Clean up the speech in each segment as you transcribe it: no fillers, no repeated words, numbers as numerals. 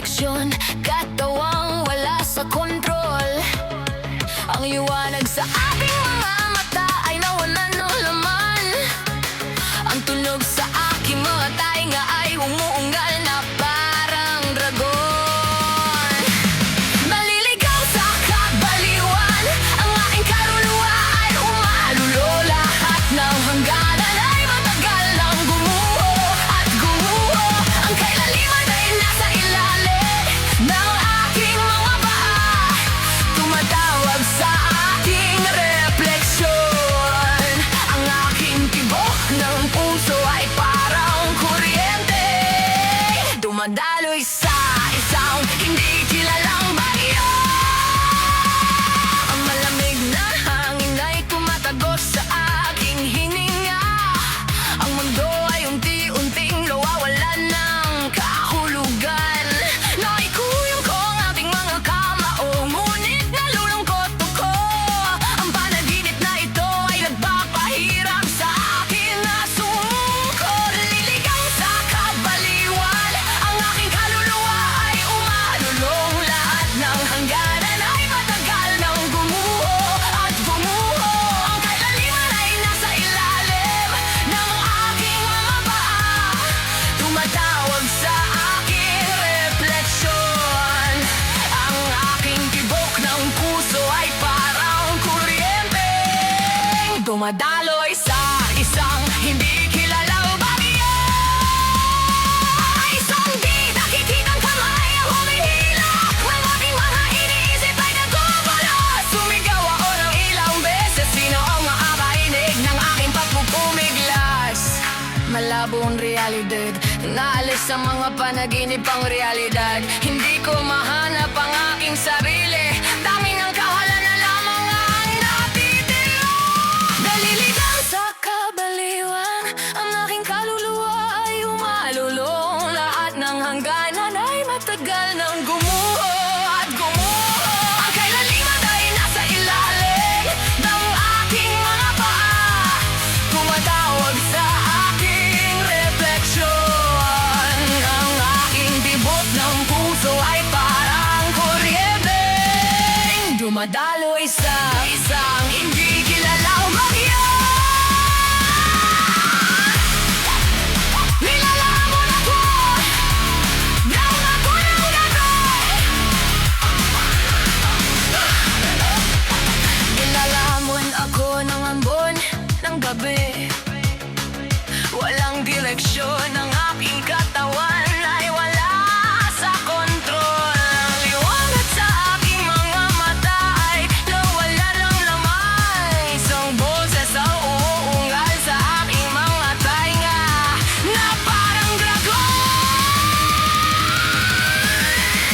refleksyon, katawang wala sa kontrol. Ang liwanag sa aking mga mata ay nawalan ng laman. Ang tunog sa aking mga tainga ay umuungal na parang dragon. Maliligaw sa kabaliwan, ang aking kaluluwa ay umalulo. Lahat ng hangganan ay matagal nang gumuho at gumuho. Ang kailaliman ay nasa ilalim ng aking mga paa, tumatawag sa aking refleksyon. Ang aking tibok ng puso ay parang kuryente, dumadaloy sa isang hindi kilalang bagyo. Ang malamig na hangin ay tumatagos sa aking hininga. Ang mundo ay unti-unting nawawalan ng kahulugan. Naikuyong ko ang ating mga kamao, ngunit nalulungkot ako. Ang panaginip na ito ay nagpapahirap sa akin na sumuko. Liligaw sa kabaliwan, ang aking kaluluwa ay umalulong. Lahat ng hangganan ay matagal nang gumuho at gumuho. Ang kailaliman ay nasa ilalim ng aking mga paa, tumatawag sa aking refleksyon. Ang aking tibok ng puso ay parang kuryente, dumadaloy sa isang hindi kilalang bagyo. Isang di nakikitang kamay ang humihila, ang aking mga iniisip ay naggugulo. Sumigaw ako ng ilang beses, sino ang makakainig ng aking pagpupumiglas? Malabo ang realidad, naalis sa mga panaginip ang realidad. Hindi ko mahanap ang aking sarili, tanging ang kawalan na lamang ang natitira. Naliligaw sa kabaliwan, ang aking kaluluwa ay umalulong. Lahat ng hangganan ay matagal nang gumuho at gumuho. Ang kailaliman ay nasa ilalim ng aking mga paa, tumatawag sa aking refleksyon. Ang aking tibok ng puso ay parang kuryente, dumadaloy sa isang hindi kilalang bagyo. Nilalamon ako ng ako ng gagawin. Nilalamon ako ng ambon ng gabi. Walang direksyon, ang aking katawan ay wala sa kontrol. Ang liwanag sa aking mga mata ay nawalan ng laman. Isang boses ang uungal sa aking mga tainga na parang dragon.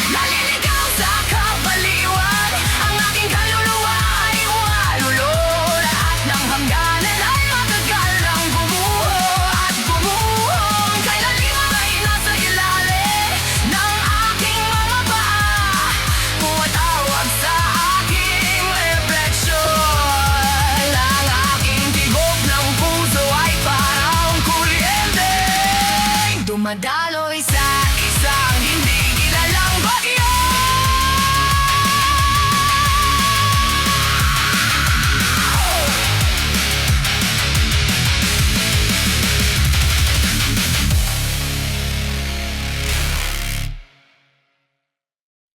Naliligaw sa kabaliwan, ang aking kaluluwa ay umalulo. Lahat ng hangganan ay matagal nang gumuho at gumuho. Ang kailaliman ay nasa ilalim ng aking mga paa, tumatawag sa aking refleksyon. Ang aking tibok ng puso ay parang kuryente, dumadaloy